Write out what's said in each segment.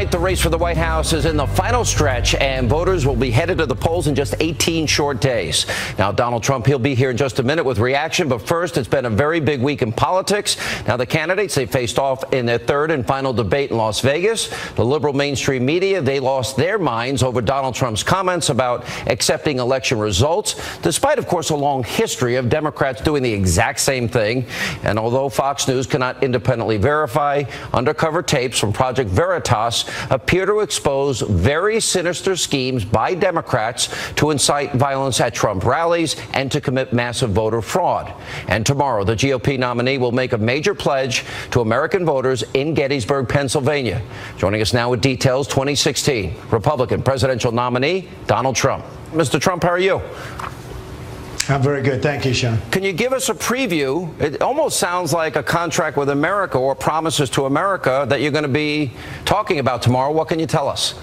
Tonight, the race for the White House is in the final stretch, and voters will be headed to the polls in just 18 short days. Now, Donald Trump, he'll be here in just a minute with reaction, but first, it's been a very big week in politics. Now, the candidates, they faced off in their third and final debate in Las Vegas. The liberal mainstream media, they lost their minds over Donald Trump's comments about accepting election results, despite, of course, a long history of Democrats doing the exact same thing. And although Fox News cannot independently verify, undercover tapes from Project Veritas appear to expose very sinister schemes by Democrats to incite violence at Trump rallies and to commit massive voter fraud. And tomorrow, the GOP nominee will make a major pledge to American voters in Gettysburg, Pennsylvania. Joining us now with details, 2016 Republican presidential nominee Donald Trump. Mr. Trump, how are you? I'm very good. Thank you, Sean. Can you give us a preview? It almost sounds like a contract with America or promises to America that you're going to be talking about tomorrow. What can you tell us?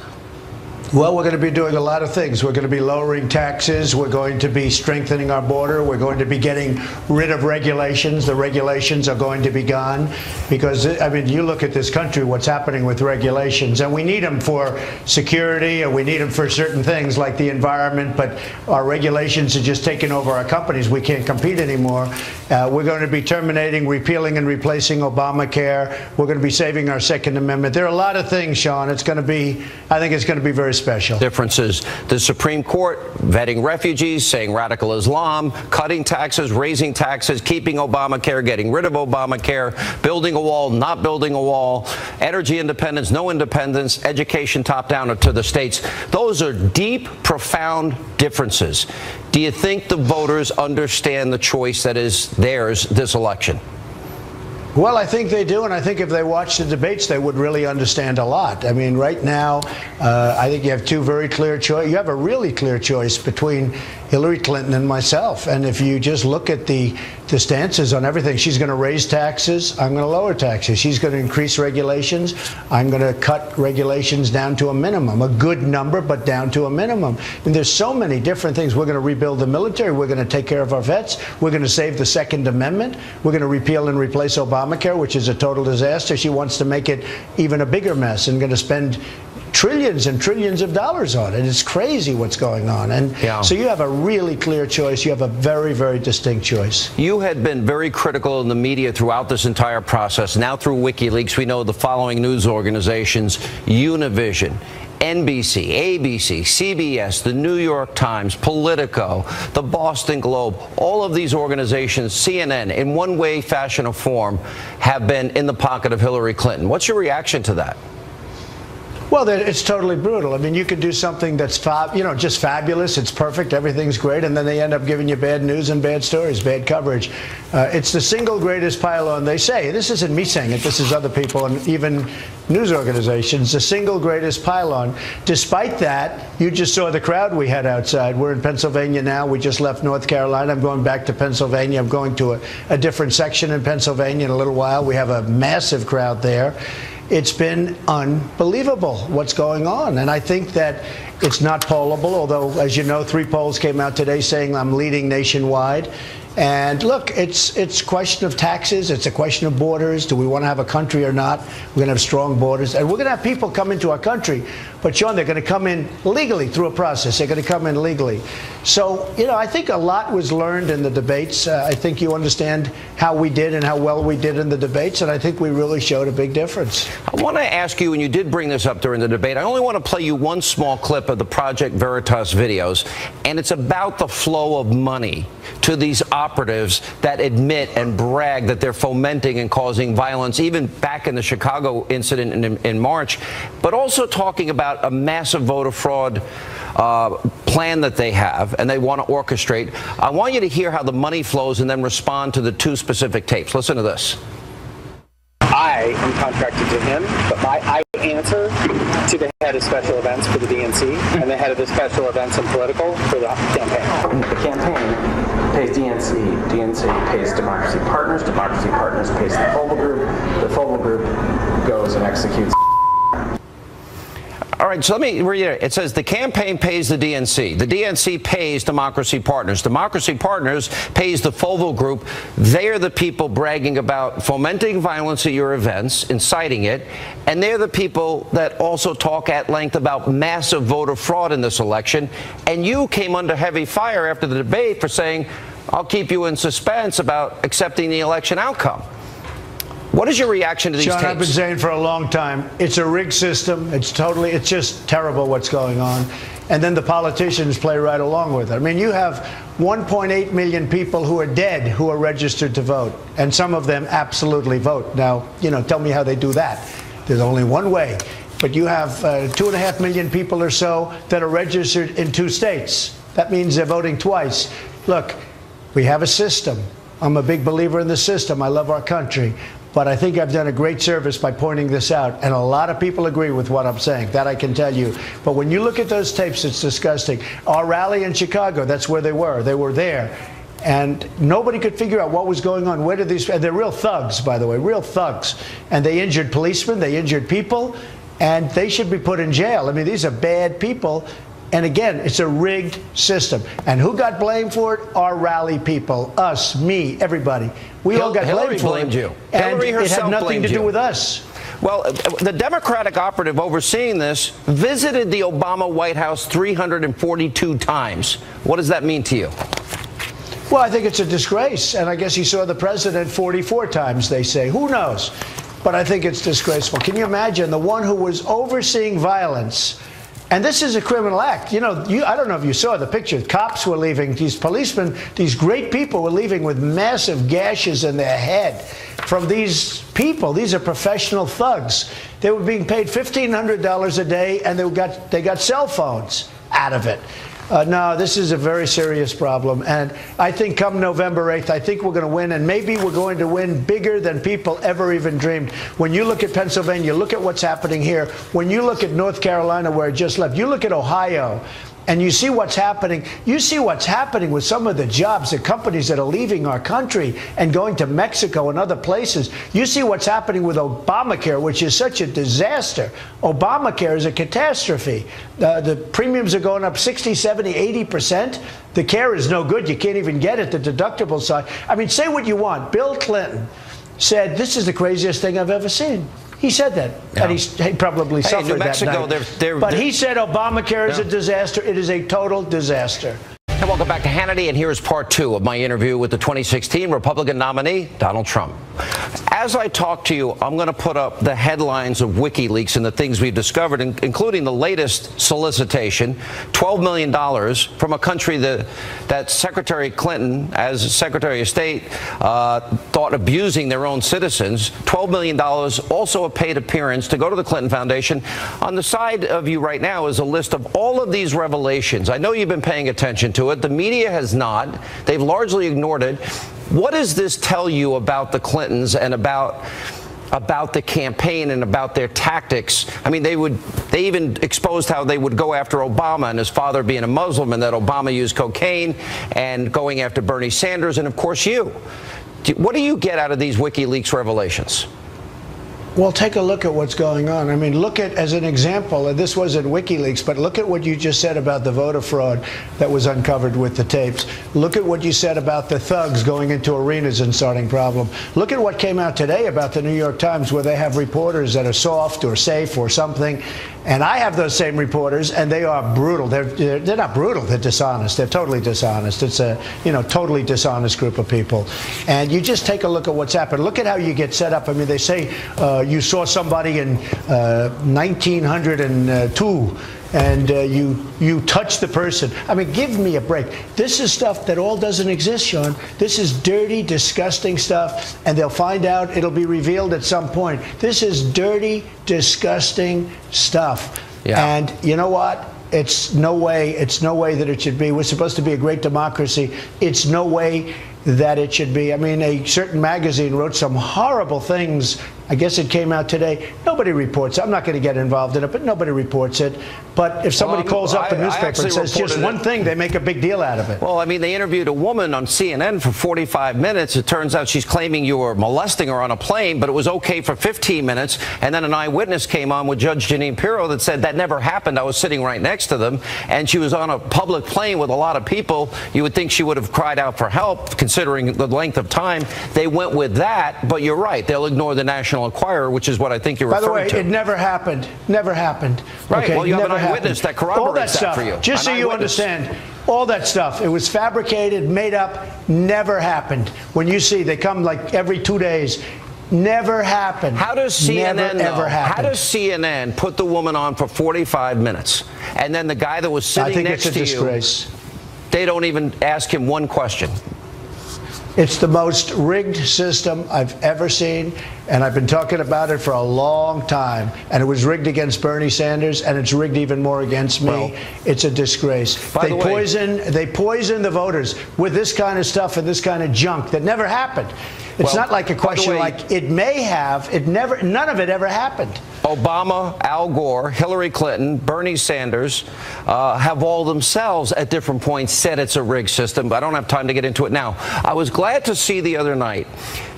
Well, we're going to be doing a lot of things. We're going to be lowering taxes. We're going to be strengthening our border. We're going to be getting rid of regulations. The regulations are going to be gone because, I mean, you look at this country, what's happening with regulations, and we need them for security and we need them for certain things like the environment, but our regulations are just taking over our companies. We can't compete anymore. We're going to be terminating, repealing, and replacing Obamacare. We're going to be saving our Second Amendment. There are a lot of things, Sean. It's going to be, I think it's going to be very special. Differences. The Supreme Court vetting refugees, saying radical Islam, cutting taxes, raising taxes, keeping Obamacare, getting rid of Obamacare, building a wall, not building a wall, energy independence, no independence, education top down to the states. Those are deep, profound differences. Do you think the voters understand the choice that is theirs this election? Well, I think they do, and I think if they watch the debates, they would really understand a lot. I mean, right now, I think you have two very clear choices. You have a really clear choice between Hillary Clinton and myself. And if you just look at the stances on everything, she's going to raise taxes, I'm going to lower taxes. She's going to increase regulations, I'm going to cut regulations down to a minimum, a good number, but down to a minimum. And there's so many different things. We're going to rebuild the military. We're going to take care of our vets. We're going to save the Second Amendment. We're going to repeal and replace Obamacare, which is a total disaster. She wants to make it even a bigger mess and going to spend trillions and trillions of dollars on it. It's crazy what's going on. And so you have a really clear choice. You have a very, very distinct choice. You had been very critical in the media throughout this entire process. Now through WikiLeaks, we know the following news organizations: Univision, NBC, ABC, CBS, the New York Times, Politico, the Boston Globe, all of these organizations, CNN, in one way, fashion, or form, have been in the pocket of Hillary Clinton. What's your reaction to that? Well, it's totally brutal. I mean, you could do something that's, just fabulous. It's perfect. Everything's great. And then they end up giving you bad news and bad stories, bad coverage. It's the single greatest pylon, they say. This isn't me saying it. This is other people and even news organizations. The single greatest pylon. Despite that, you just saw the crowd we had outside. We're in Pennsylvania now. We just left North Carolina. I'm going back to Pennsylvania. I'm going to a different section in Pennsylvania in a little while. We have a massive crowd there. It's been unbelievable what's going on. And I think that it's not pollable, although, as you know, 3 polls came out today saying I'm leading nationwide. And look, it's a question of taxes. It's a question of borders. Do we want to have a country or not? We're going to have strong borders. And we're going to have people come into our country. But, Sean, they're going to come in legally through a process. They're going to come in legally. So, I think a lot was learned in the debates. I think you understand how we did and how well we did in the debates. And I think we really showed a big difference. I want to ask you, and you did bring this up during the debate, I only want to play you one small clip of the Project Veritas videos. And it's about the flow of money to these operatives that admit and brag that they're fomenting and causing violence, even back in the Chicago incident in March, but also talking about a massive voter fraud plan that they have and they want to orchestrate. I want you to hear how the money flows and then respond to the 2 specific tapes. Listen to this. I am contracted to him, but I answer to the head of special events for the DNC and the head of the special events and political for the campaign. The campaign pays DNC, DNC pays Democracy Partners, Democracy Partners pays the Fogle Group goes and executes. All right, so let me read it. It says the campaign pays the DNC. The DNC pays Democracy Partners. Democracy Partners pays the Foval Group. They are the people bragging about fomenting violence at your events, inciting it, and they're the people that also talk at length about massive voter fraud in this election. And you came under heavy fire after the debate for saying, I'll keep you in suspense about accepting the election outcome. What is your reaction to these tapes? Sean, I've been saying for a long time, it's a rigged system. It's just terrible what's going on. And then the politicians play right along with it. I mean, you have 1.8 million people who are dead who are registered to vote, and some of them absolutely vote. Now, tell me how they do that. There's only one way. But you have 2.5 million people or so that are registered in 2 states. That means they're voting twice. Look, we have a system. I'm a big believer in the system. I love our country. But I think I've done a great service by pointing this out. And a lot of people agree with what I'm saying. That I can tell you. But when you look at those tapes, it's disgusting. Our rally in Chicago, that's where they were. They were there. And nobody could figure out what was going on. Where did these... And they're real thugs, by the way. Real thugs. And they injured policemen. They injured people. And they should be put in jail. I mean, these are bad people. And again, it's a rigged system. And who got blamed for it? Our rally people. Us, me, everybody. We all got blamed for it. You. And it had nothing to do with us. Well, the Democratic operative overseeing this visited the Obama White House 342 times. What does that mean to you? Well, I think it's a disgrace. And I guess he saw the president 44 times, they say. Who knows? But I think it's disgraceful. Can you imagine the one who was overseeing violence? And this is a criminal act. I don't know if you saw the picture. Cops were leaving. These policemen, these great people were leaving with massive gashes in their head from these people. These are professional thugs. They were being paid $1,500 a day, and they got cell phones out of it. No, this is a very serious problem. And I think come November 8th, I think we're going to win. And maybe we're going to win bigger than people ever even dreamed. When you look at Pennsylvania, look at what's happening here. When you look at North Carolina, where it just left, you look at Ohio. And you see what's happening. You see what's happening with some of the jobs, the companies that are leaving our country and going to Mexico and other places. You see what's happening with Obamacare, which is such a disaster. Obamacare is a catastrophe. The premiums are going up 60, 70, 80%. The care is no good. You can't even get it. The deductible side. I mean, say what you want. Bill Clinton said, this is the craziest thing I've ever seen. He said that, and he probably suffered New Mexico, that night. But he said Obamacare is a disaster. It is a total disaster. And welcome back to Hannity, and here's part 2 of my interview with the 2016 Republican nominee, Donald Trump. As I talk to you, I'm going to put up the headlines of WikiLeaks and the things we've discovered, including the latest solicitation, $12 million from a country that Secretary Clinton, as Secretary of State, thought abusing their own citizens. $12 million, also a paid appearance to go to the Clinton Foundation. On the side of you right now is a list of all of these revelations. I know you've been paying attention to it. The media has not. They've largely ignored it. What does this tell you about the Clintons and about the campaign and about their tactics? I mean, they even exposed how they would go after Obama and his father being a Muslim, and that Obama used cocaine, and going after Bernie Sanders and, of course, you. What do you get out of these WikiLeaks revelations? Well, take a look at what's going on. I mean, look at, as an example, and this wasn't WikiLeaks, but look at what you just said about the voter fraud that was uncovered with the tapes. Look at what you said about the thugs going into arenas and starting problems. Look at what came out today about the New York Times, where they have reporters that are soft or safe or something. And I have those same reporters, and they are brutal. They're not brutal. They're dishonest. They're totally dishonest. It's a totally dishonest group of people. And you just take a look at what's happened. Look at how you get set up. I mean, they say you saw somebody in 1902. And you touch the person. I mean, give me a break. This is stuff that all doesn't exist, Sean. This is dirty, disgusting stuff, and they'll find out. It'll be revealed at some point. This is dirty, disgusting stuff. Yeah. And you know what? It's no way that it should be. We're supposed to be a great democracy. It's no way that it should be. I mean, a certain magazine wrote some horrible things I guess it came out today. Nobody reports it. I'm not going to get involved in it, but nobody reports it. But if somebody calls up the newspaper and says just one thing, they make a big deal out of it. Well, I mean, they interviewed a woman on CNN for 45 minutes. It turns out she's claiming you were molesting her on a plane, but it was okay for 15 minutes. And then an eyewitness came on with Judge Janine Pirro that said that never happened. I was sitting right next to them, and she was on a public plane with a lot of people. You would think she would have cried out for help, considering the length of time. They went with that, but you're right. They'll ignore the National Enquirer, which is what I think you're referring to. By the way, it never happened. Never happened. Right. Okay, well, you have an eyewitness that corroborates that for you. Just so you understand, all that stuff, it was fabricated, made up, never happened. When you see they come like every 2 days, never happened. How does CNN ever happened. How does CNN put the woman on for 45 minutes, and then the guy that was sitting next to you? I think it's a disgrace. They don't even ask him one question. It's the most rigged system I've ever seen, and I've been talking about it for a long time. And it was rigged against Bernie Sanders, and it's rigged even more against me. Well, it's a disgrace. They poison the voters with this kind of stuff and this kind of junk that never happened. It's not like a question like it may have. It never. None of it ever happened. Obama, Al Gore, Hillary Clinton, Bernie Sanders have all themselves at different points said it's a rigged system, but I don't have time to get into it now. I was glad to see the other night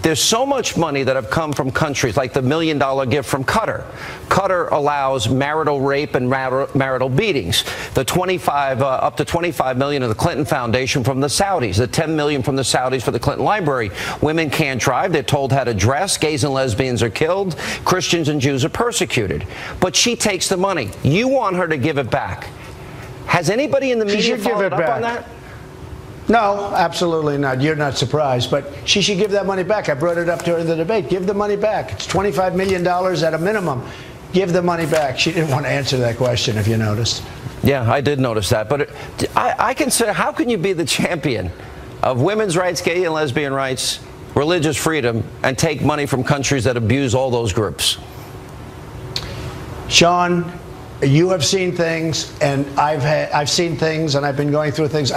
there's so much money that have come from countries like the $1 million gift from Qatar. Qatar allows marital rape and marital beatings. The up to $25 million of the Clinton Foundation from the Saudis. The $10 million from the Saudis for the Clinton Library. Women can't drive. They're told how to dress. Gays and lesbians are killed. Christians and Jews are persecuted. But she takes the money. You want her to give it back. Has anybody in the media followed up on that? No, absolutely not. You're not surprised, but she should give that money back. I brought it up to her in the debate. Give the money back. It's $25 million at a minimum. Give the money back. She didn't want to answer that question, if you noticed. Yeah, I did notice that. But I consider, how can you be the champion of women's rights, gay and lesbian rights, religious freedom, and take money from countries that abuse all those groups? Sean, you have seen things, and I've seen things, and I've been going through things.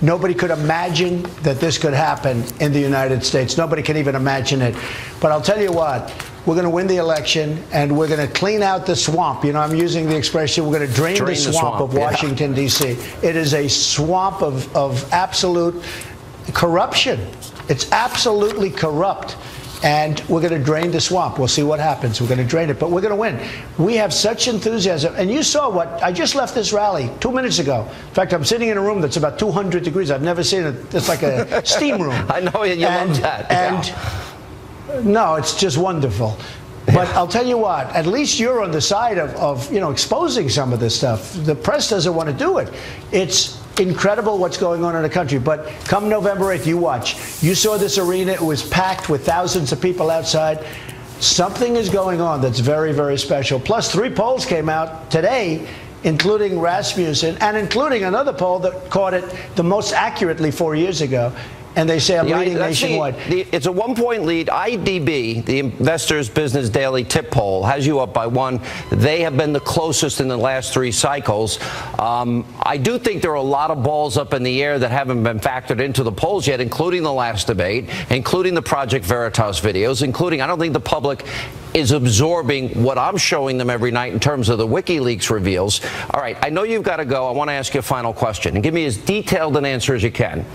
Nobody could imagine that this could happen in the United States. Nobody can even imagine it. But I'll tell you what, we're going to win the election, and we're going to clean out the swamp. You know, I'm using the expression, we're going to drain the swamp of Washington, D.C. It is a swamp of absolute corruption. It's absolutely corrupt. And we're going to drain the swamp. We'll see what happens. We're going to drain it, but we're going to win. We have such enthusiasm. And you saw what I just left this rally 2 minutes ago. In fact, I'm sitting in a room that's about 200 degrees. I've never seen it. It's like a steam room. I know you love that. And no, it's just wonderful. But I'll tell you what, at least you're on the side of exposing some of this stuff. The press doesn't want to do it. It's incredible what's going on in the country. But come November 8th, you watch. You saw this arena. It was packed with thousands of people outside. Something is going on that's very, very special. Plus, 3 polls came out today, including Rasmussen, and including another poll that caught it the most accurately 4 years ago. And they say I'm leading nationwide. It's a 1-point lead. IDB, the Investors Business Daily Tip Poll, has you up by 1. They have been the closest in the last 3 cycles. I do think there are a lot of balls up in the air that haven't been factored into the polls yet, including the last debate, including the Project Veritas videos, including, I don't think the public is absorbing what I'm showing them every night in terms of the WikiLeaks reveals. All right, I know you've got to go. I want to ask you a final question, and give me as detailed an answer as you can.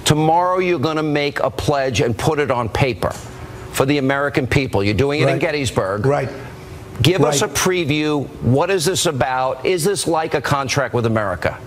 Tomorrow you're going to make a pledge and put it on paper for the American people. You're doing it in Gettysburg. Right. Give us a preview. What is this about? Is this like a contract with America?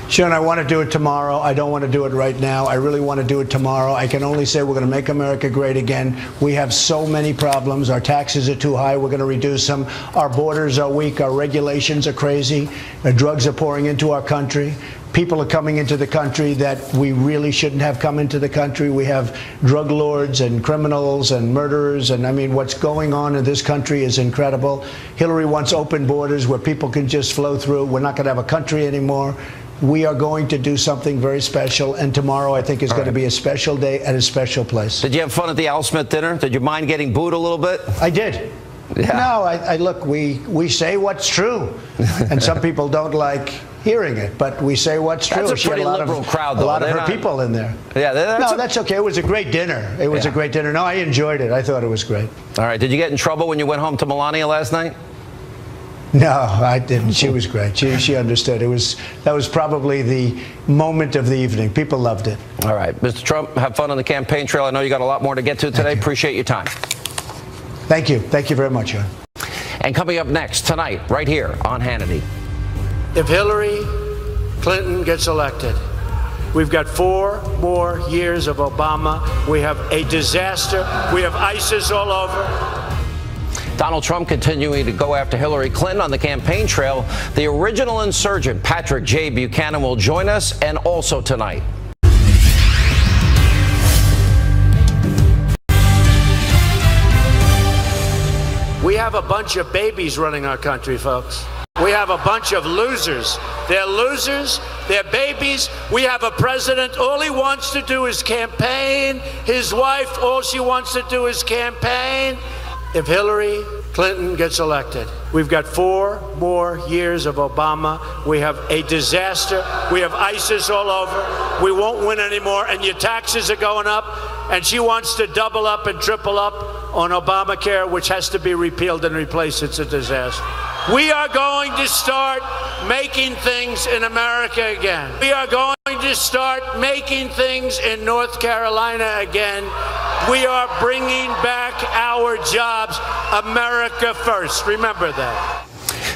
Sean, I want to do it tomorrow. I don't want to do it right now. I really want to do it tomorrow. I can only say we're going to make America great again. We have so many problems. Our taxes are too high. We're going to reduce them. Our borders are weak. Our regulations are crazy. Drugs are pouring into our country. People are coming into the country that we really shouldn't have come into the country. We have drug lords and criminals and murderers. And I mean, what's going on in this country is incredible. Hillary wants open borders where people can just flow through. We're not going to have a country anymore. We are going to do something very special. And tomorrow, I think, is going to be a special day at a special place. Did you have fun at the Al Smith dinner? Did you mind getting booed a little bit? I did. Yeah. No, I look, we say what's true. And some people don't like hearing it, but we say what's true. That's a pretty liberal crowd, though. A lot of her people in there. Yeah, that's okay. It was a great dinner. It was a great dinner. No, I enjoyed it. I thought it was great. All right. Did you get in trouble when you went home to Melania last night? No, I didn't. She was great. She understood. That was probably the moment of the evening. People loved it. All right. Mr. Trump, have fun on the campaign trail. I know you got a lot more to get to today. Appreciate your time. Thank you. Thank you very much, John. And coming up next tonight, right here on Hannity. If Hillary Clinton gets elected, we've got 4 more years of Obama. We have a disaster. We have ISIS all over. Donald Trump continuing to go after Hillary Clinton on the campaign trail. The original insurgent, Patrick J. Buchanan, will join us, and also tonight. We have a bunch of babies running our country, folks. We have a bunch of losers. They're losers. They're babies. We have a president. All he wants to do is campaign. His wife, all she wants to do is campaign. If Hillary Clinton gets elected, we've got 4 more years of Obama. We have a disaster. We have ISIS all over. We won't win anymore, and your taxes are going up. And she wants to double up and triple up on Obamacare, which has to be repealed and replaced. It's a disaster. We are going to start making things in America again. We are going to start making things in North Carolina again. We are bringing back our jobs. America first. Remember that.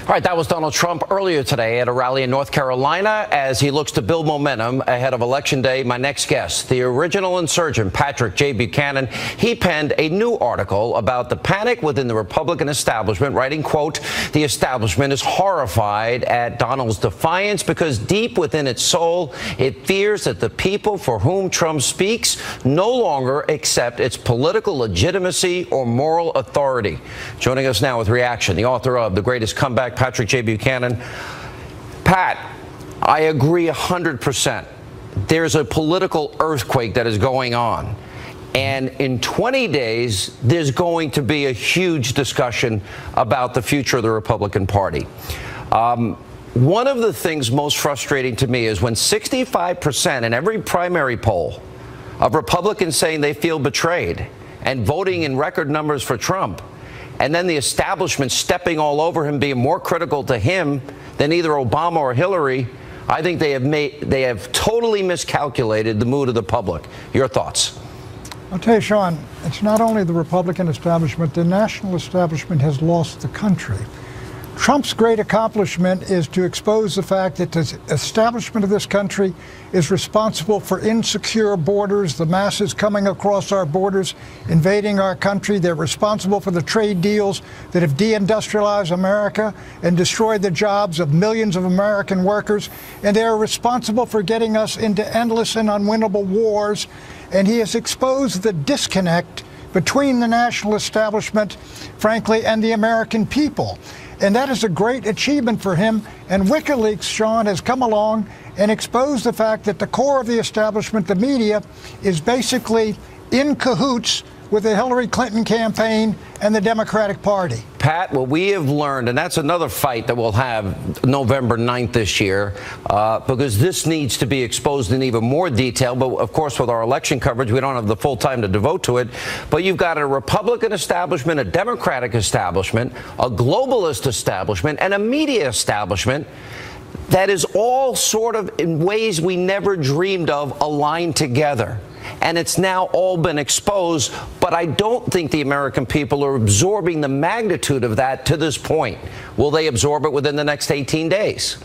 All right, that was Donald Trump earlier today at a rally in North Carolina as he looks to build momentum ahead of Election Day. My next guest, the original insurgent, Patrick J. Buchanan, he penned a new article about the panic within the Republican establishment, writing, quote, "The establishment is horrified at Donald's defiance because deep within its soul, it fears that the people for whom Trump speaks no longer accept its political legitimacy or moral authority." Joining us now with reaction, the author of The Greatest Comeback, Patrick J. Buchanan. Pat, I agree 100%. There's a political earthquake that is going on. And in 20 days, there's going to be a huge discussion about the future of the Republican Party. One of the things most frustrating to me is when 65% in every primary poll of Republicans saying they feel betrayed and voting in record numbers for Trump, and then the establishment stepping all over him, being more critical to him than either Obama or Hillary. I think they have totally miscalculated the mood of the public. Your thoughts? I'll tell you, Sean, it's not only the Republican establishment, the national establishment has lost the country. Trump's great accomplishment is to expose the fact that the establishment of this country is responsible for insecure borders, the masses coming across our borders, invading our country. They're responsible for the trade deals that have deindustrialized America and destroyed the jobs of millions of American workers. And they're responsible for getting us into endless and unwinnable wars. And he has exposed the disconnect between the national establishment, frankly, and the American people. And that is a great achievement for him. And WikiLeaks, Sean, has come along and exposed the fact that the core of the establishment, the media, is basically in cahoots with the Hillary Clinton campaign and the Democratic Party. Pat, what we have learned, and that's another fight that we'll have November 9th this year, because this needs to be exposed in even more detail. But, of course, with our election coverage, we don't have the full time to devote to it. But you've got a Republican establishment, a Democratic establishment, a globalist establishment, and a media establishment that is all sort of in ways we never dreamed of aligned together. And it's now all been exposed, but I don't think the American people are absorbing the magnitude of that to this point. Will they absorb it within the next 18 days?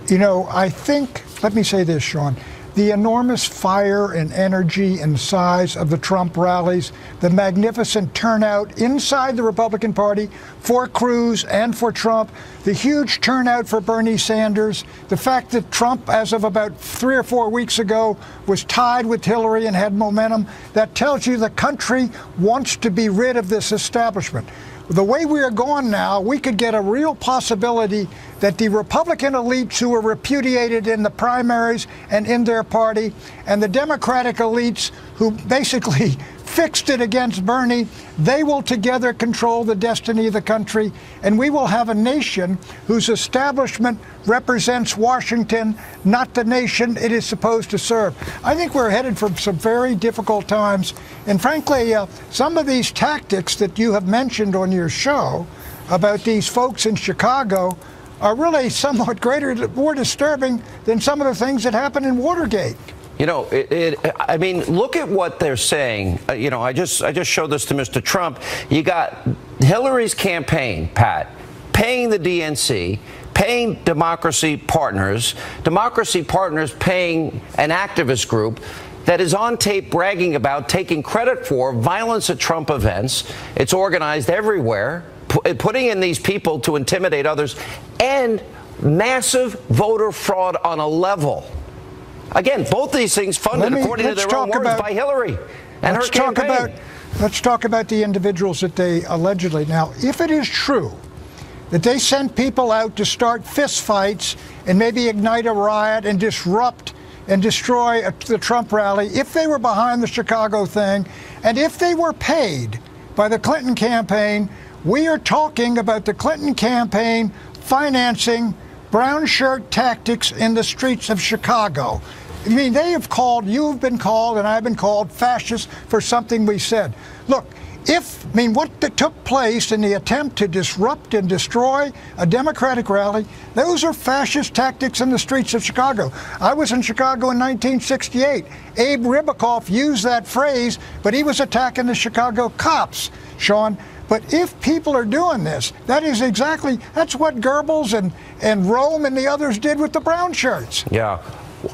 You know, I think, let me say this, Sean, the enormous fire and energy and size of the Trump rallies, the magnificent turnout inside the Republican Party for Cruz and for Trump, the huge turnout for Bernie Sanders, the fact that Trump, as of about 3 or 4 weeks ago, was tied with Hillary and had momentum, that tells you the country wants to be rid of this establishment. The way we are going now, we could get a real possibility that the Republican elites who were repudiated in the primaries and in their party, and the Democratic elites who basically fixed it against Bernie. They will together control the destiny of the country, and we will have a nation whose establishment represents Washington, not the nation it is supposed to serve. I think we're headed for some very difficult times, and frankly, some of these tactics that you have mentioned on your show about these folks in Chicago are really somewhat more disturbing than some of the things that happened in Watergate. You know, I mean, look at what they're saying. You know, I just showed this to Mr. Trump. You got Hillary's campaign, Pat, paying the DNC, paying Democracy Partners paying an activist group that is on tape bragging about taking credit for violence at Trump events. It's organized everywhere, putting in these people to intimidate others, and massive voter fraud on a level. Again, both these things funded, according to their own words, by Hillary and her campaign. Let's talk about the individuals that they allegedly. Now, if it is true that they sent people out to start fistfights and maybe ignite a riot and disrupt and destroy the Trump rally, if they were behind the Chicago thing, and if they were paid by the Clinton campaign, we are talking about the Clinton campaign financing brown shirt tactics in the streets of Chicago. I mean, you've been called, and I've been called fascists for something we said. Look, what took place in the attempt to disrupt and destroy a Democratic rally, those are fascist tactics in the streets of Chicago. I was in Chicago in 1968. Abe Ribicoff used that phrase, but he was attacking the Chicago cops, Sean. But if people are doing this, that's what Goebbels and Rome and the others did with the brown shirts. Yeah.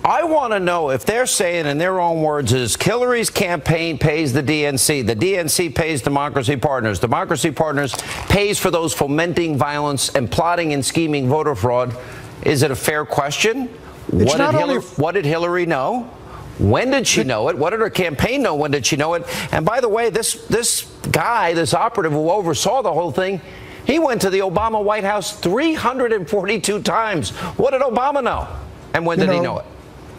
I want to know if they're saying in their own words is Hillary's campaign pays the DNC pays Democracy Partners pays for those fomenting violence and plotting and scheming voter fraud. Is it a fair question? What did Hillary know? When did she know it? What did her campaign know? When did she know it? And by the way, this guy, this operative who oversaw the whole thing, he went to the Obama White House 342 times. What did Obama know? And when did he know it?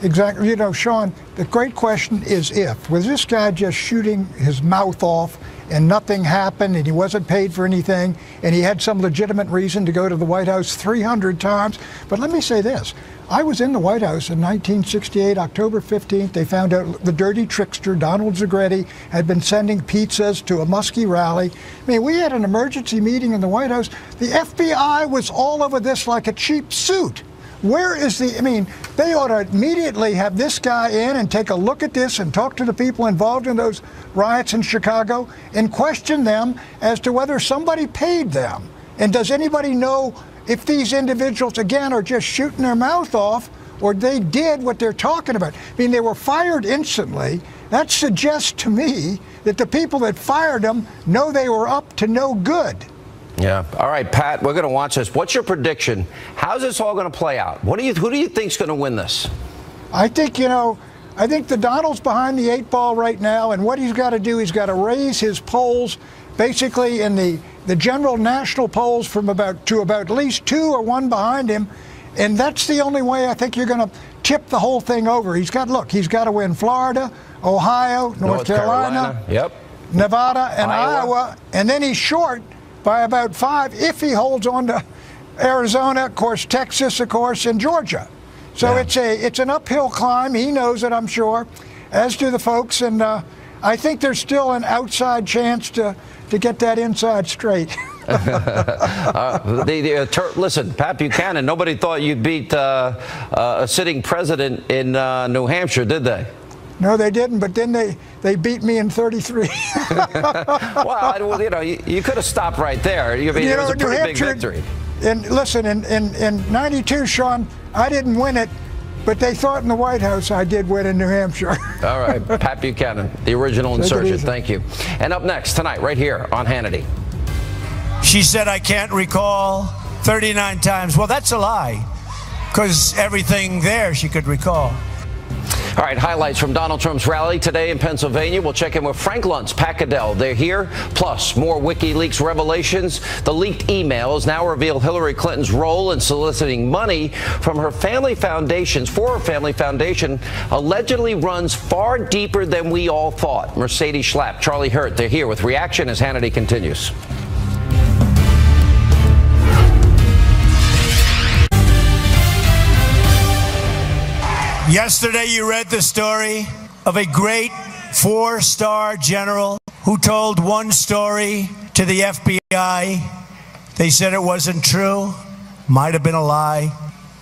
Exactly. You know, Sean, the great question is if. Was this guy just shooting his mouth off and nothing happened and he wasn't paid for anything and he had some legitimate reason to go to the White House 300 times? But let me say this. I was in the White House in 1968, October 15th. They found out the dirty trickster, Donald Zagretti, had been sending pizzas to a Muskie rally. I mean, we had an emergency meeting in the White House. The FBI was all over this like a cheap suit. Where is they ought to immediately have this guy in and take a look at this and talk to the people involved in those riots in Chicago and question them as to whether somebody paid them. And does anybody know if these individuals, again, are just shooting their mouth off or they did what they're talking about? I mean, they were fired instantly. That suggests to me that the people that fired them know they were up to no good. Yeah. All right, Pat, we're going to watch this. What's your prediction? How's this all going to play out? Who do you think's going to win this? I think the Donald's behind the 8 ball right now, and what he's got to do, he's got to raise his polls basically in the general national polls from about at least 2 or 1 behind him, and that's the only way I think you're going to tip the whole thing over. He's got to win Florida, Ohio, North Carolina, yep, Nevada, and Iowa, and then he's short by about 5 if he holds on to Arizona, of course, Texas, of course, and Georgia. So yeah, it's an uphill climb. He knows it, I'm sure, as do the folks, and I think there's still an outside chance to get that inside straight. Listen, Pat Buchanan, nobody thought you'd beat a sitting president in New Hampshire, did they? No, they didn't, but then they beat me in 33. Well, you could have stopped right there. I mean, it was a pretty big victory. And listen, in 92, Sean, I didn't win it, but they thought in the White House I did win in New Hampshire. All right, Pat Buchanan, the original insurgent. Thank you. And up next tonight, right here on Hannity. She said, I can't recall 39 times. Well, that's a lie, because everything there she could recall. All right, highlights from Donald Trump's rally today in Pennsylvania. We'll check in with Frank Luntz, Pat Caddell. They're here. Plus, more WikiLeaks revelations. The leaked emails now reveal Hillary Clinton's role in soliciting money from her family foundations. For her family foundation, allegedly runs far deeper than we all thought. Mercedes Schlapp, Charlie Hurt, they're here with reaction as Hannity continues. Yesterday, you read the story of a great four-star general who told one story to the FBI. They said it wasn't true, might have been a lie.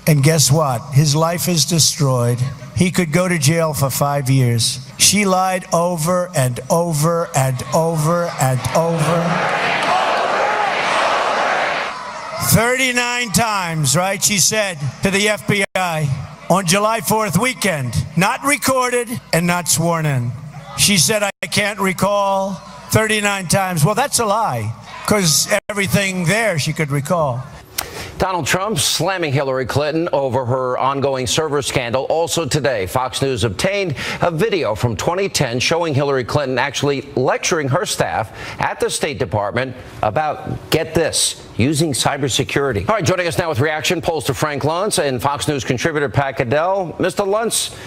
And guess what? His life is destroyed. He could go to jail for 5 years. She lied over and over and over and over. 39 times, right? She said to the FBI. On July 4th weekend, not recorded and not sworn in. She said, I can't recall 39 times. Well, that's a lie, because everything there she could recall. Donald Trump slamming Hillary Clinton over her ongoing server scandal. Also today, Fox News obtained a video from 2010 showing Hillary Clinton actually lecturing her staff at the State Department about, get this, using cybersecurity. All right, joining us now with reaction, polls to Frank Luntz and Fox News contributor Pat Caddell. Mr. Luntz,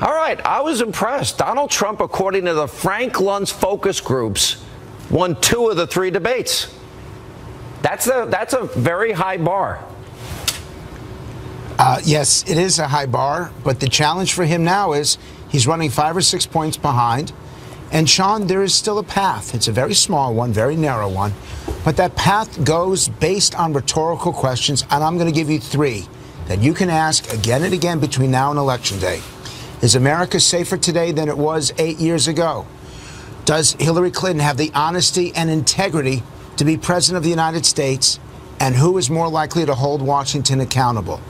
all right, I was impressed. Donald Trump, according to the Frank Luntz focus groups, won 2 of the 3 debates. That's a very high bar. Yes, it is a high bar, but the challenge for him now is he's running 5 or 6 points behind. And Sean, there is still a path. It's a very small one, very narrow one, but that path goes based on rhetorical questions, and I'm going to give you 3 that you can ask again and again between now and Election Day. Is America safer today than it was 8 years ago? Does Hillary Clinton have the honesty and integrity to be president of the United States, and who is more likely to hold Washington accountable?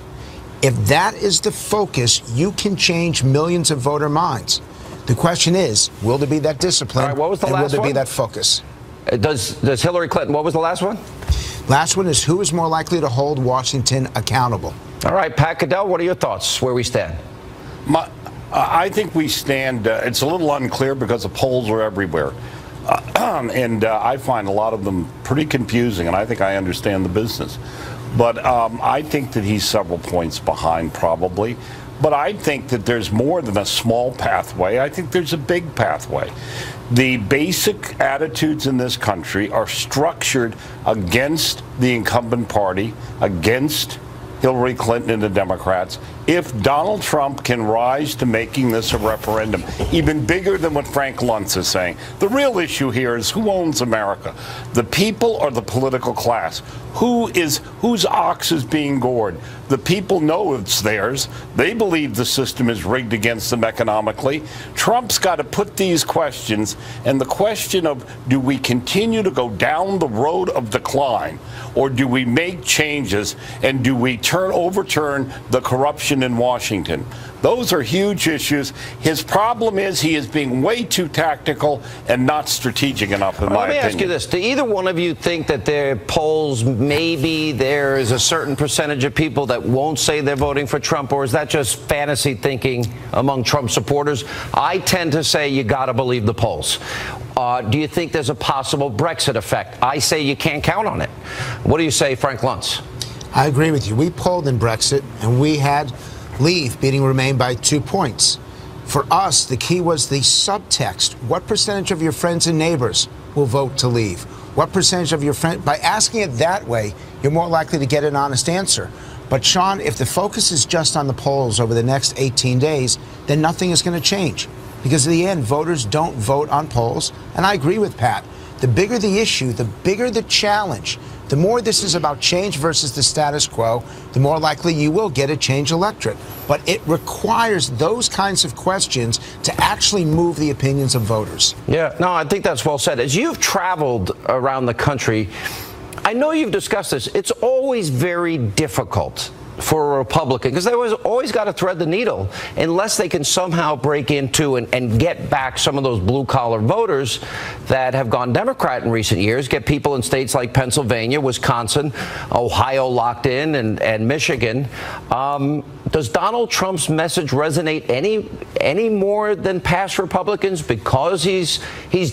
If that is the focus, you can change millions of voter minds. The question is, will there be that discipline? All right, what was the and last will there one? be that focus? Does Hillary Clinton, what was the last one? Last one is, who is more likely to hold Washington accountable? All right, Pat Caddell, what are your thoughts where we stand? I think we stand, it's a little unclear because the polls are everywhere. And I find a lot of them pretty confusing, and I think I understand the business. But I think that he's several points behind, probably. But I think that there's more than a small pathway. I think there's a big pathway. The basic attitudes in this country are structured against the incumbent party, against Hillary Clinton and the Democrats. If Donald Trump can rise to making this a referendum, even bigger than what Frank Luntz is saying, the real issue here is who owns America, the people or the political class? Whose ox is being gored? The people know it's theirs. They believe the system is rigged against them economically. Trump's got to put these questions, and the question of, do we continue to go down the road of decline, or do we make changes, and do we overturn the corruption in Washington? Those are huge issues. His problem is he is being way too tactical and not strategic enough, in my opinion. Let me ask you this. Do either one of you think that their polls, maybe there is a certain percentage of people that won't say they're voting for Trump, or is that just fantasy thinking among Trump supporters? I tend to say you got to believe the polls. Do you think there's a possible Brexit effect? I say you can't count on it. What do you say, Frank Luntz? I agree with you. We polled in Brexit, and we had Leave beating Remain by 2 points. For us, the key was the subtext. What percentage of your friends and neighbors will vote to leave? What percentage of your friends? By asking it that way, you're more likely to get an honest answer. But Sean, if the focus is just on the polls over the next 18 days, then nothing is going to change. Because in the end, voters don't vote on polls. And I agree with Pat. The bigger the issue, the bigger the challenge. The more this is about change versus the status quo, the more likely you will get a change electorate. But it requires those kinds of questions to actually move the opinions of voters. Yeah, no, I think that's well said. As you've traveled around the country, I know you've discussed this. It's always very difficult for a Republican, because they always got to thread the needle, unless they can somehow break into and get back some of those blue-collar voters that have gone Democrat in recent years, get people in states like Pennsylvania, Wisconsin, Ohio locked in, and Michigan. Does Donald Trump's message resonate any more than past Republicans because he's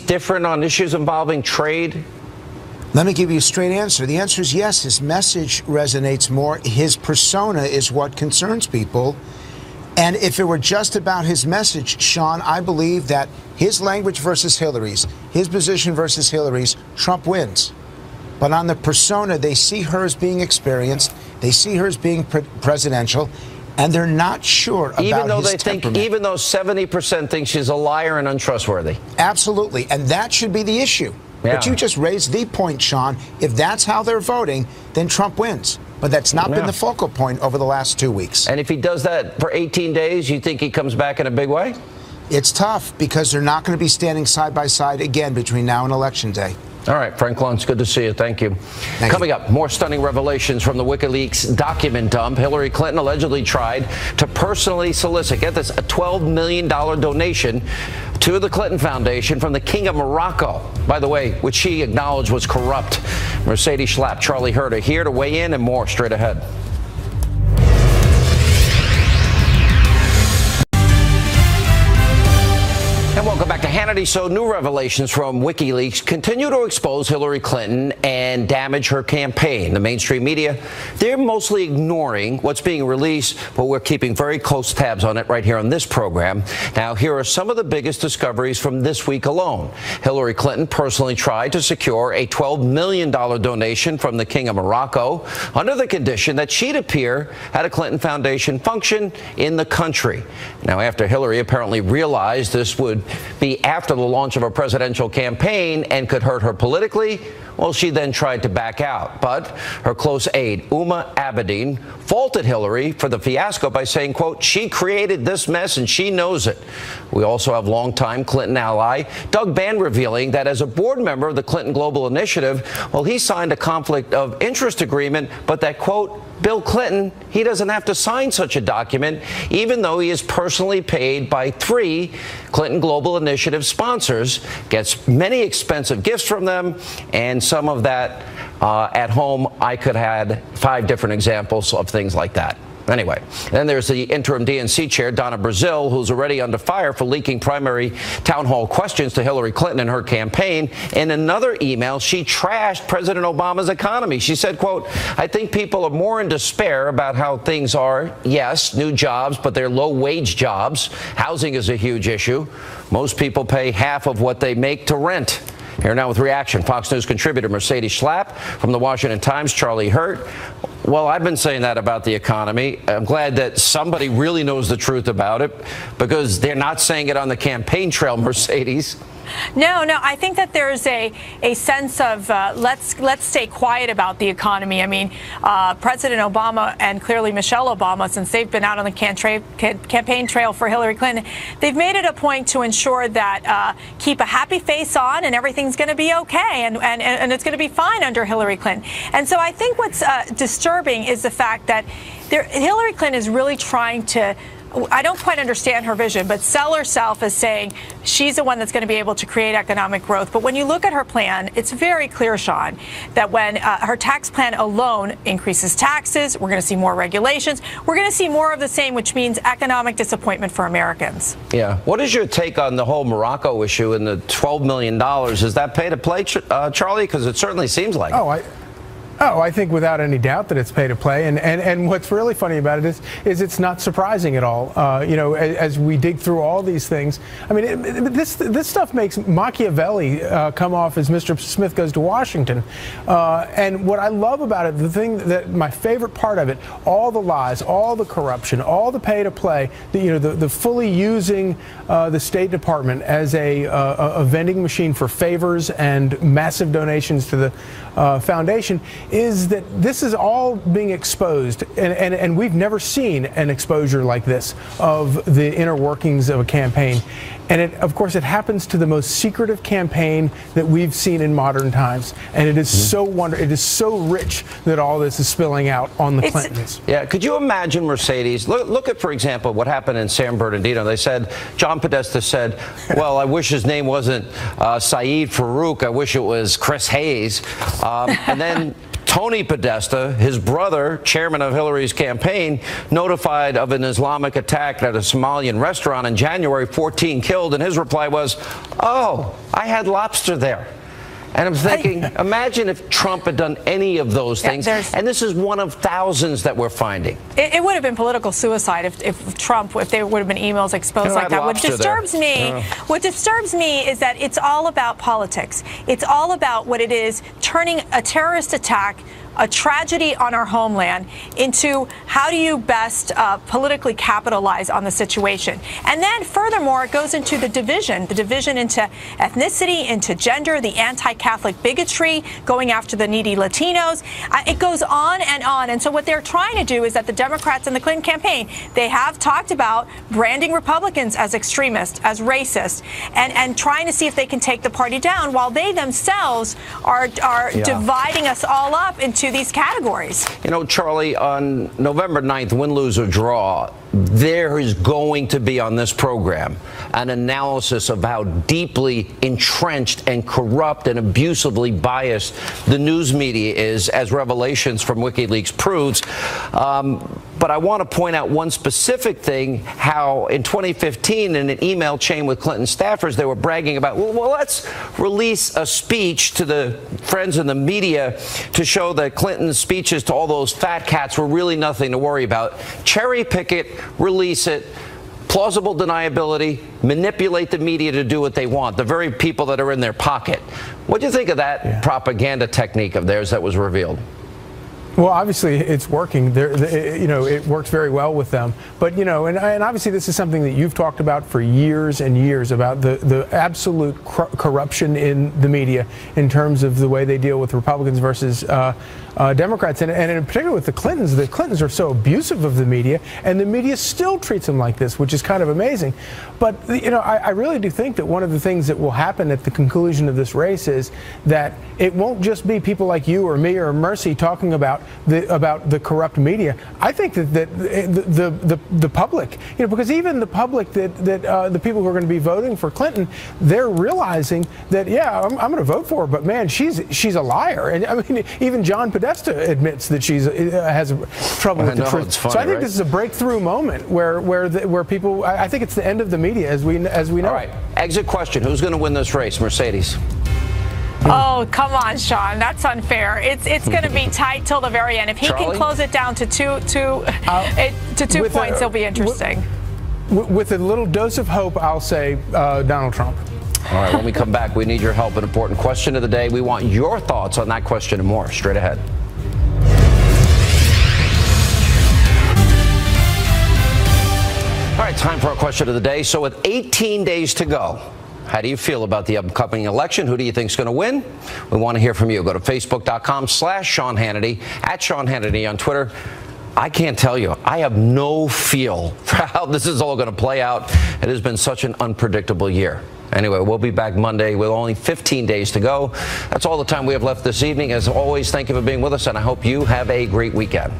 different on issues involving trade? Let me give you a straight answer. The answer is yes. His message resonates more. His persona is what concerns people. And if it were just about his message, Sean, I believe that his language versus Hillary's, his position versus Hillary's, Trump wins. But on the persona, they see her as being experienced. They see her as being presidential. And they're not sure about even though his they temperament. think, even though 70% think she's a liar and untrustworthy. Absolutely. And that should be the issue. Yeah. But you just raised the point, Sean. If that's how they're voting, then Trump wins. But that's not been the focal point over the last 2 weeks. And if he does that for 18 days, you think he comes back in a big way? It's tough because they're not going to be standing side by side again between now and Election Day. All right, Frank Luntz, good to see you. Thank you. Coming up, more stunning revelations from the WikiLeaks document dump. Hillary Clinton allegedly tried to personally solicit, get this, a $12 million donation to the Clinton Foundation from the King of Morocco, by the way, which she acknowledged was corrupt. Mercedes Schlapp, Charlie Hurt are here to weigh in, and more straight ahead. And welcome back to Hannity. So new revelations from WikiLeaks continue to expose Hillary Clinton and damage her campaign. The mainstream media, they're mostly ignoring what's being released, but we're keeping very close tabs on it right here on this program. Now, here are some of the biggest discoveries from this week alone. Hillary Clinton personally tried to secure a $12 million donation from the King of Morocco under the condition that she'd appear at a Clinton Foundation function in the country. Now, after Hillary apparently realized this would be after the launch of her presidential campaign and could hurt her politically, well, she then tried to back out. But her close aide, Uma Abedin, faulted Hillary for the fiasco by saying, quote, she created this mess and she knows it. We also have longtime Clinton ally Doug Band revealing that as a board member of the Clinton Global Initiative, well, he signed a conflict of interest agreement, but that, quote, Bill Clinton, he doesn't have to sign such a document, even though he is personally paid by 3 Clinton Global Initiative sponsors, gets many expensive gifts from them, and some of that at home. I could have 5 different examples of things like that. Anyway, then there's the interim DNC chair, Donna Brazile, who's already under fire for leaking primary town hall questions to Hillary Clinton and her campaign. In another email, she trashed President Obama's economy. She said, quote, I think people are more in despair about how things are. Yes, new jobs, but they're low-wage jobs. Housing is a huge issue. Most people pay half of what they make to rent. Here now with reaction, Fox News contributor Mercedes Schlapp, from the Washington Times, Charlie Hurt. Well, I've been saying that about the economy. I'm glad that somebody really knows the truth about it, because they're not saying it on the campaign trail, Mercedes. No, I think that there's a sense of let's stay quiet about the economy. I mean, President Obama and clearly Michelle Obama, since they've been out on the campaign trail for Hillary Clinton, they've made it a point to ensure that keep a happy face on and everything's going to be okay and it's going to be fine under Hillary Clinton. And so I think what's disturbing is the fact that Hillary Clinton is really trying to, I don't quite understand her vision, but sell herself as saying she's the one that's going to be able to create economic growth. But when you look at her plan, it's very clear, Sean, that when her tax plan alone increases taxes, we're going to see more regulations. We're going to see more of the same, which means economic disappointment for Americans. Yeah. What is your take on the whole Morocco issue and the $12 million? Is that pay to play, Charlie? Because it certainly seems like it. I think without any doubt that it's pay to play, and what's really funny about it is it's not surprising at all. As we dig through all these things, I mean, this stuff makes Machiavelli come off as Mr. Smith Goes to Washington. And what I love about it, the thing that my favorite part of it, all the lies, all the corruption, all the pay to play, the fully using the State Department as a vending machine for favors and massive donations to the foundation. is that this is all being exposed, and we've never seen an exposure like this of the inner workings of a campaign. And of course, it happens to the most secretive campaign that we've seen in modern times. And it is so it is so rich that all this is spilling out on the Clintons. Yeah, could you imagine, Mercedes? Look at, for example, what happened in San Bernardino. They said, John Podesta said, well, I wish his name wasn't Saeed Farouk. I wish it was Chris Hayes. And then Tony Podesta, his brother, chairman of Hillary's campaign, notified of an Islamic attack at a Somalian restaurant in January, 14 killed, and his reply was, oh, I had lobster there. And I'm thinking, imagine if Trump had done any of those things. And this is one of thousands that we're finding. It would have been political suicide if Trump, if there would have been emails exposed like that. What disturbs me is that it's all about politics. It's all about what it is, turning a terrorist attack, a tragedy on our homeland, into how do you best politically capitalize on the situation. And then furthermore, it goes into the division into ethnicity, into gender, the anti-Catholic bigotry, going after the needy Latinos. It goes on and on. And so what they're trying to do is that the Democrats and the Clinton campaign, they have talked about branding Republicans as extremists, as racist, and trying to see if they can take the party down, while they themselves are dividing us all up into these categories. You know, Charlie, on November 9th, win, lose, or draw, there is going to be on this program an analysis of how deeply entrenched and corrupt and abusively biased the news media is, as revelations from WikiLeaks proves. But I want to point out one specific thing, how in 2015 in an email chain with Clinton staffers, they were bragging about, well, let's release a speech to the friends in the media to show that Clinton's speeches to all those fat cats were really nothing to worry about. Cherry pick it, release it, plausible deniability, manipulate the media to do what they want, the very people that are in their pocket. What do you think of that propaganda technique of theirs that was revealed? Well, obviously, it's working. It works very well with them. But, and obviously this is something that you've talked about for years and years, about the absolute corruption in the media in terms of the way they deal with Republicans versus Democrats. And in particular with the Clintons are so abusive of the media, and the media still treats them like this, which is kind of amazing. But, I really do think that one of the things that will happen at the conclusion of this race is that it won't just be people like you or me or Mercy talking about the corrupt media. I think that the public, because even the public that the people who are going to be voting for Clinton, they're realizing that, I'm going to vote for her, but man, she's a liar. And I mean, even John Podesta admits that she has trouble with the truth. Funny, so I think this is a breakthrough moment where people, I think it's the end of the media as we know. All right, exit question: who's going to win this race, Mercedes? Oh, come on, Sean. That's unfair. It's going to be tight till the very end. If he can close it down to two points, it'll be interesting. With a little dose of hope, I'll say Donald Trump. All right, when we come back, we need your help. An important question of the day. We want your thoughts on that question and more. Straight ahead. All right, time for our question of the day. So with 18 days to go, how do you feel about the upcoming election? Who do you think is going to win? We want to hear from you. Go to Facebook.com/Sean Hannity, @Sean Hannity on Twitter. I can't tell you. I have no feel for how this is all going to play out. It has been such an unpredictable year. Anyway, we'll be back Monday with only 15 days to go. That's all the time we have left this evening. As always, thank you for being with us, and I hope you have a great weekend.